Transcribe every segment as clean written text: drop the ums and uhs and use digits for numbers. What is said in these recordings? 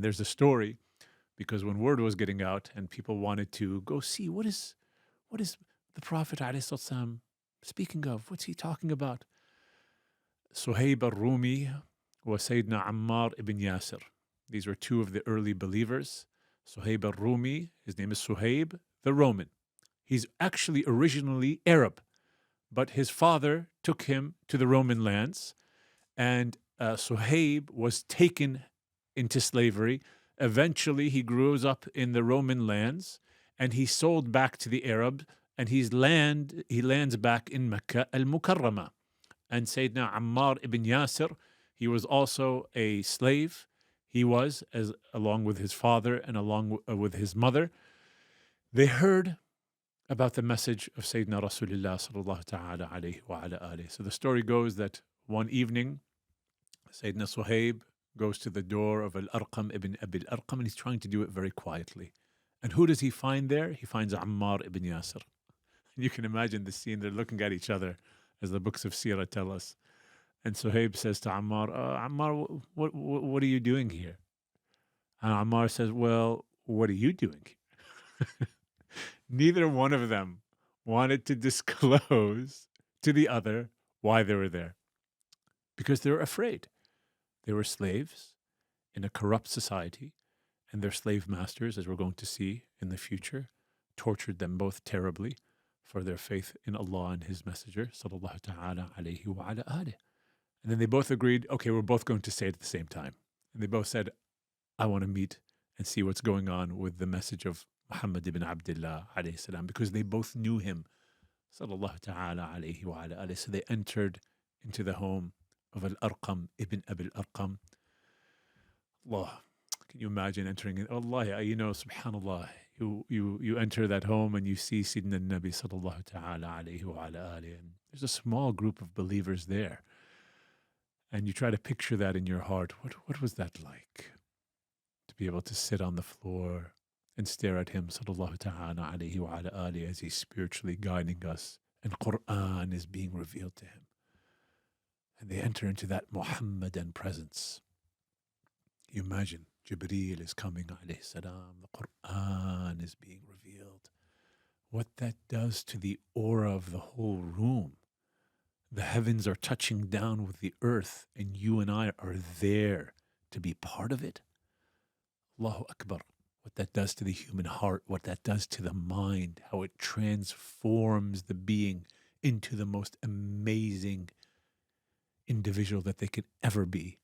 there's a story because when word was getting out and people wanted to go see what is the Prophet ﷺ speaking of, what's he talking about? Suhaib Al Rumi was Sayyidina Ammar Ibn Yasir. These were two of the early believers. Suhaib Al Rumi, his name is Suhaib the Roman. He's actually originally Arab, but his father took him to the Roman lands, and Suhaib was taken into slavery. Eventually, he grows up in the Roman lands, and he's sold back to the Arabs, and he lands back in Mecca al-Mukarramah. And Sayyidina Ammar Ibn Yasir, he was also a slave. He was, along with his father and along with his mother. They heard about the message of Sayyidina Rasulullah sallallahu ta'ala alayhi wa ala alihi. So the story goes that one evening, Sayyidina Suhaib goes to the door of Al-Arqam ibn Abi Al-Arqam, and he's trying to do it very quietly. And who does he find there? He finds Ammar ibn Yasir. And you can imagine the scene. They're looking at each other, as the books of Sirah tell us. And Suhaib says to Ammar, Ammar, what are you doing here? And Ammar says, well, what are you doing here? Neither one of them wanted to disclose to the other why they were there, because they were afraid. They were slaves in a corrupt society, and their slave masters, as we're going to see in the future, tortured them both terribly for their faith in Allah and His Messenger, sallallahu ta'ala alayhi wa ala alih. And then they both agreed, okay, we're both going to say it at the same time. And they both said, I want to meet and see what's going on with the message of Muhammad ibn Abdullah alayhi salam, because they both knew him, sallallahu ta'ala alayhi wa ala alih. So they entered into the home of Al-Arqam ibn Abi Al-Arqam. Allah, can you imagine entering in? Allah, subhanallah, you enter that home and you see Sayyidina Nabi sallallahu ta'ala alayhi wa ala alih, and there's a small group of believers there. And you try to picture that in your heart. What was that like? To be able to sit on the floor and stare at him, sallallahu ta'ala alayhi wa ala alih, as he's spiritually guiding us, and Quran is being revealed to him. And they enter into that Muhammadan presence. You imagine, Jibreel is coming, alayhi salam, the Quran is being revealed. What that does to the aura of the whole room. The heavens are touching down with the earth, and you and I are there to be part of it. Allahu Akbar. What that does to the human heart, what that does to the mind, how it transforms the being into the most amazing individual that they could ever be.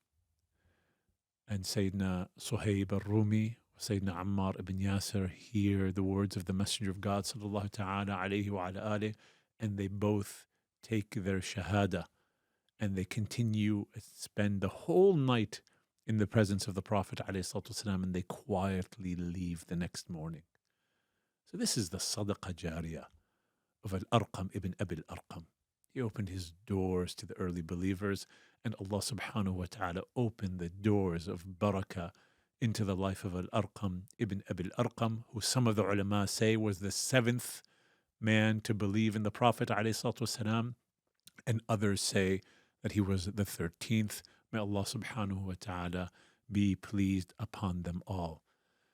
And Sayyidina Suhaib Al Rumi, Sayyidina Ammar Ibn Yasir hear the words of the Messenger of God sallallahu ta'ala alayhi wa ala alih, and they both take their Shahada, and they continue to spend the whole night in the presence of the Prophet ﷺ, and they quietly leave the next morning. So this is the Sadaqah Jariyah of Al-Arqam ibn Abi Al-Arqam. He opened his doors to the early believers, and Allah subhanahu wa ta'ala opened the doors of barakah into the life of Al-Arqam ibn Abi Al-Arqam, who some of the ulama say was the seventh man to believe in the Prophet ﷺ, and others say that he was the 13th. May Allah subhanahu wa ta'ala be pleased upon them all.